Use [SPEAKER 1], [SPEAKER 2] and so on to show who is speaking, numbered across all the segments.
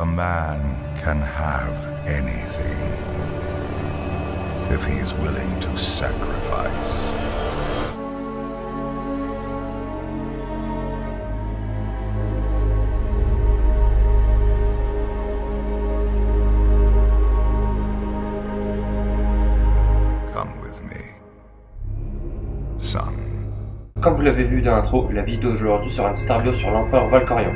[SPEAKER 1] A man can have anything if he is willing to sacrifice. Come with me, son.
[SPEAKER 2] Comme vous l'avez vu dans l'intro, la vidéo d'aujourd'hui sera une star bio sur l'empereur Valkorion.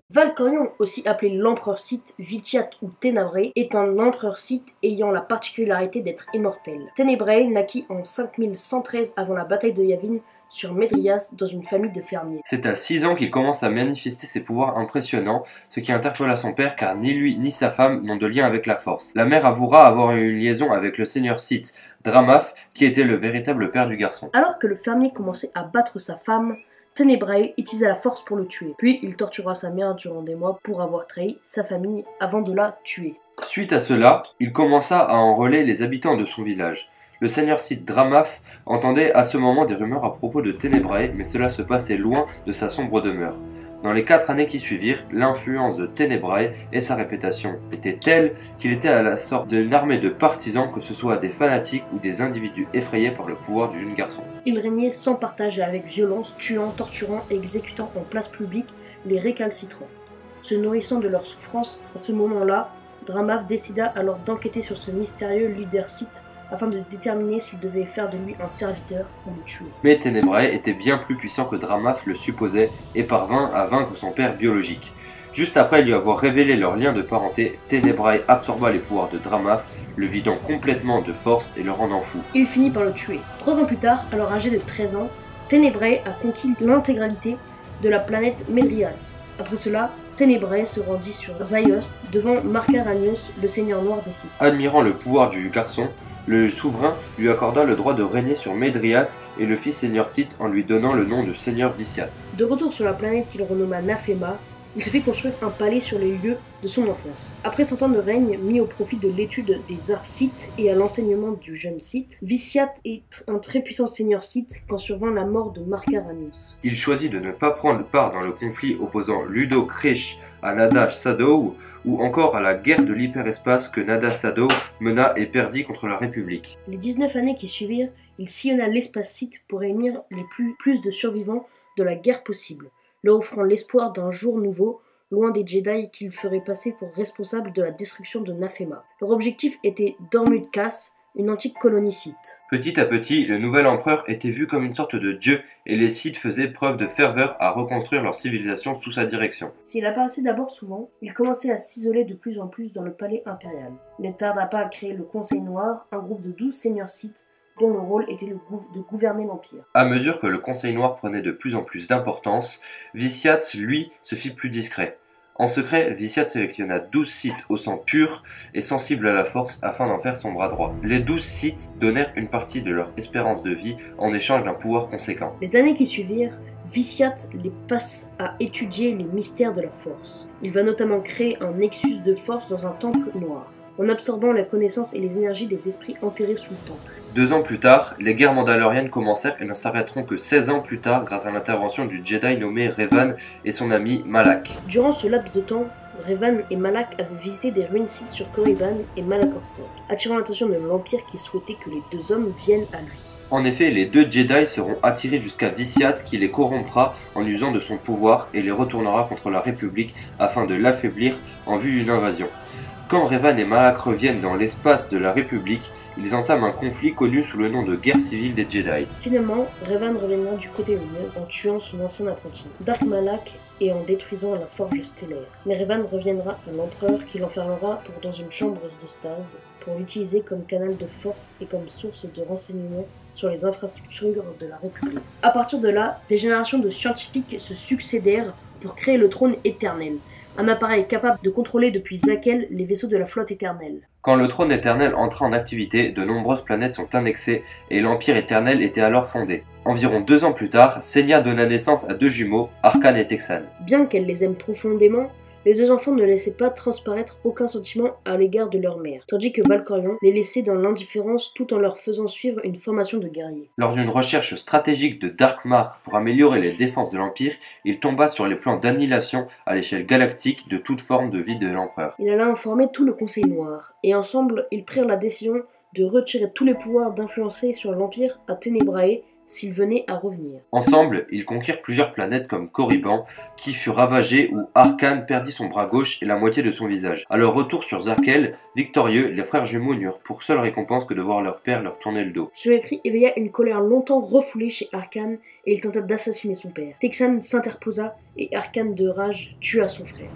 [SPEAKER 3] Valkorion, aussi appelé l'empereur Sith, Vitiate ou Tenebrae, est un empereur Sith ayant la particularité d'être immortel. Tenebrae naquit en 5113 avant la bataille de Yavin sur Medrias dans une famille de fermiers.
[SPEAKER 2] C'est à 6 ans qu'il commence à manifester ses pouvoirs impressionnants, ce qui interpella son père car ni lui ni sa femme n'ont de lien avec la force. La mère avouera avoir eu une liaison avec le seigneur Sith, Dramaf, qui était le véritable père du garçon.
[SPEAKER 3] Alors que le fermier commençait à battre sa femme, Tenebrae utilisa la force pour le tuer. Puis il tortura sa mère durant des mois pour avoir trahi sa famille avant de la tuer.
[SPEAKER 2] Suite à cela, il commença à enrôler les habitants de son village. Le seigneur Sith Dramaf entendait à ce moment des rumeurs à propos de Tenebrae, mais cela se passait loin de sa sombre demeure. Dans les 4 années qui suivirent, l'influence de Tenebrae et sa réputation étaient telles qu'il était à la sorte d'une armée de partisans, que ce soit des fanatiques ou des individus effrayés par le pouvoir du jeune garçon.
[SPEAKER 3] Il régnait sans partage et avec violence, tuant, torturant et exécutant en place publique les récalcitrants. Se nourrissant de leur souffrance, à ce moment-là, Dramaf décida alors d'enquêter sur ce mystérieux leader Sith afin de déterminer s'il devait faire de lui un serviteur ou le tuer.
[SPEAKER 2] Mais Tenebrae était bien plus puissant que Dramaf le supposait et parvint à vaincre son père biologique. Juste après lui avoir révélé leur lien de parenté, Tenebrae absorba les pouvoirs de Dramaf, le vidant complètement de force et le rendant fou.
[SPEAKER 3] Il finit par le tuer. 3 ans plus tard, alors âgé de 13 ans, Tenebrae a conquis l'intégralité de la planète Medrias. Après cela, Tenebrae se rendit sur Zaios devant Marcaranios, le seigneur noir des Sith.
[SPEAKER 2] Admirant le pouvoir du garçon, le souverain lui accorda le droit de régner sur Medrias et le fit seigneur Sith en lui donnant le nom de seigneur Vitiate.
[SPEAKER 3] De retour sur la planète qu'il renomma Naphema, il se fit construire un palais sur les lieux de son enfance. Après 100 ans de règne mis au profit de l'étude des arts Sith et à l'enseignement du jeune Sith, Vitiate est un très puissant seigneur Sith quand survint la mort de Marcaranios.
[SPEAKER 2] Il choisit de ne pas prendre part dans le conflit opposant Ludo Kresh à Nada Sadow ou encore à la guerre de l'hyperespace que Nada Sadow mena et perdit contre la République.
[SPEAKER 3] Les 19 années qui suivirent, il sillonna l'espace Sith pour réunir les plus de survivants de la guerre possible, leur offrant l'espoir d'un jour nouveau, loin des Jedi qu'il ferait passer pour responsables de la destruction de Naphema. Leur objectif était Dormud-Kas, une antique colonie Sith.
[SPEAKER 2] Petit à petit, le nouvel empereur était vu comme une sorte de dieu et les Sith faisaient preuve de ferveur à reconstruire leur civilisation sous sa direction.
[SPEAKER 3] S'il apparaissait d'abord souvent, il commençait à s'isoler de plus en plus dans le palais impérial. Il ne tarda pas à créer le Conseil Noir, un groupe de 12 seigneurs Sith dont le rôle était de gouverner l'Empire.
[SPEAKER 2] À mesure que le Conseil Noir prenait de plus en plus d'importance, Vitiate, lui, se fit plus discret. En secret, Vitiate sélectionna 12 Sith au sang pur et sensible à la force afin d'en faire son bras droit. Les 12 Sith donnèrent une partie de leur espérance de vie en échange d'un pouvoir conséquent.
[SPEAKER 3] Les années qui suivirent, Vitiate les passe à étudier les mystères de la force. Il va notamment créer un nexus de force dans un temple noir, en absorbant la connaissance et les énergies des esprits enterrés sous le temple.
[SPEAKER 2] 2 ans plus tard, les guerres mandaloriennes commencèrent et ne s'arrêteront que 16 ans plus tard grâce à l'intervention du Jedi nommé Revan et son ami Malak.
[SPEAKER 3] Durant ce laps de temps, Revan et Malak avaient visité des ruines Sith sur Korriban et Malachor-5, attirant l'attention de l'Empire qui souhaitait que les 2 hommes viennent à lui.
[SPEAKER 2] En effet, les 2 Jedi seront attirés jusqu'à Vitiate qui les corrompra en usant de son pouvoir et les retournera contre la République afin de l'affaiblir en vue d'une invasion. Quand Revan et Malak reviennent dans l'espace de la République, ils entament un conflit connu sous le nom de guerre civile des Jedi.
[SPEAKER 3] Finalement, Revan reviendra du côté lumineux en tuant son ancien apprenti, Dark Malak, et en détruisant la forge stellaire. Mais Revan reviendra à l'empereur qui l'enfermera dans une chambre de stase pour l'utiliser comme canal de force et comme source de renseignements sur les infrastructures de la République. À partir de là, des générations de scientifiques se succédèrent pour créer le trône éternel, un appareil capable de contrôler depuis Zakel les vaisseaux de la flotte éternelle.
[SPEAKER 2] Quand le trône éternel entra en activité, de nombreuses planètes sont annexées et l'Empire éternel était alors fondé. Environ 2 ans plus tard, Senya donna naissance à 2 jumeaux, Arkan et Texan.
[SPEAKER 3] Bien qu'elle les aime profondément, Les deux enfants ne laissaient pas transparaître aucun sentiment à l'égard de leur mère, tandis que Valkorion les laissait dans l'indifférence tout en leur faisant suivre une formation de guerrier.
[SPEAKER 2] Lors d'une recherche stratégique de Darkmar pour améliorer les défenses de l'Empire, il tomba sur les plans d'annihilation à l'échelle galactique de toute forme de vie de l'Empereur.
[SPEAKER 3] Il alla informer tout le Conseil Noir, et ensemble, ils prirent la décision de retirer tous les pouvoirs d'influencer sur l'Empire à Tenebrae s'il venait à revenir.
[SPEAKER 2] Ensemble, ils conquirent plusieurs planètes comme Korriban, qui fut ravagée où Arcane perdit son bras gauche et la moitié de son visage. À leur retour sur Zarkel, victorieux, les frères jumeaux n'eurent pour seule récompense que de voir leur père leur tourner le dos.
[SPEAKER 3] Ce mépris éveilla une colère longtemps refoulée chez Arcane et il tenta d'assassiner son père. Texan s'interposa et Arcane de rage tua son frère.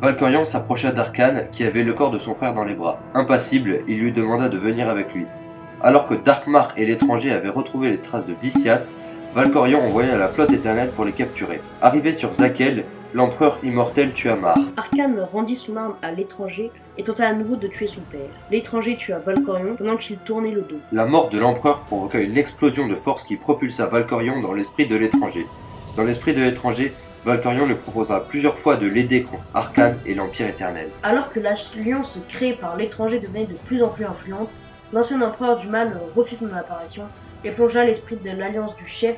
[SPEAKER 2] Valkorion s'approcha d'Arcane, qui avait le corps de son frère dans les bras. Impassible, il lui demanda de venir avec lui. Alors que Darkmar et l'étranger avaient retrouvé les traces de Viciat, Valkorion envoya la flotte éternelle pour les capturer. Arrivé sur Zakel, l'empereur immortel tua Mar.
[SPEAKER 3] Arcane rendit son arme à l'étranger et tenta à nouveau de tuer son père. L'étranger tua Valkorion pendant qu'il tournait le dos.
[SPEAKER 2] La mort de l'empereur provoqua une explosion de force qui propulsa Valkorion dans l'esprit de l'étranger. Dans l'esprit de l'étranger, Valkorion lui proposa plusieurs fois de l'aider contre Arcane et l'Empire éternel.
[SPEAKER 3] Alors que l'alliance créée par l'étranger devenait de plus en plus influente, l'ancien empereur du mal refit son apparition et plongea l'esprit de l'alliance du chef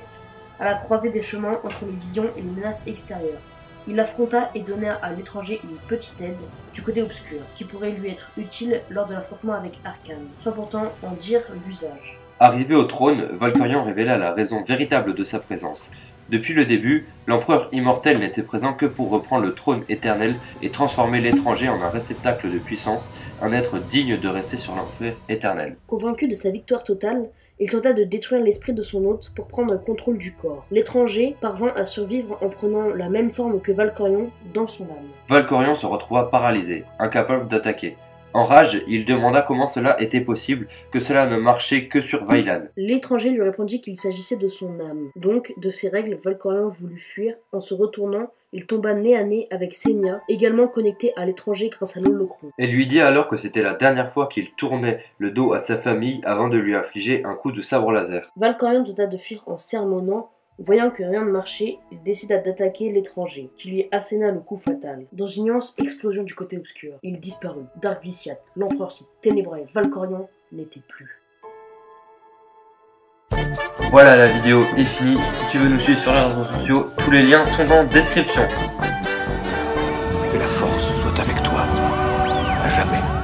[SPEAKER 3] à la croisée des chemins entre les visions et les menaces extérieures. Il l'affronta et donna à l'étranger une petite aide du côté obscur, qui pourrait lui être utile lors de l'affrontement avec Arcane, sans pourtant en dire l'usage.
[SPEAKER 2] Arrivé au trône, Valkorion révéla la raison véritable de sa présence. Depuis le début, l'empereur immortel n'était présent que pour reprendre le trône éternel et transformer l'étranger en un réceptacle de puissance, un être digne de rester sur l'empire éternel.
[SPEAKER 3] Convaincu de sa victoire totale, il tenta de détruire l'esprit de son hôte pour prendre le contrôle du corps. L'étranger parvint à survivre en prenant la même forme que Valkorion dans son âme.
[SPEAKER 2] Valkorion se retrouva paralysé, incapable d'attaquer. En rage, il demanda comment cela était possible, que cela ne marchait que sur Vailan.
[SPEAKER 3] L'étranger lui répondit qu'il s'agissait de son âme. Donc, de ces règles, Valkorion voulut fuir. En se retournant, il tomba nez à nez avec Senya, également connectée à l'étranger grâce à l'holocron.
[SPEAKER 2] Elle lui dit alors que c'était la dernière fois qu'il tournait le dos à sa famille avant de lui infliger un coup de sabre laser.
[SPEAKER 3] Valkorion tenta de fuir en sermonnant. Voyant que rien ne marchait, il décida d'attaquer l'étranger, qui lui asséna le coup fatal. Dans une immense explosion du côté obscur, il disparut. Dark Viciat, l'empereur si ténébré, Valkorion n'était plus.
[SPEAKER 2] Voilà, la vidéo est finie. Si tu veux nous suivre sur les réseaux sociaux, tous les liens sont en description.
[SPEAKER 1] Que la force soit avec toi, à jamais.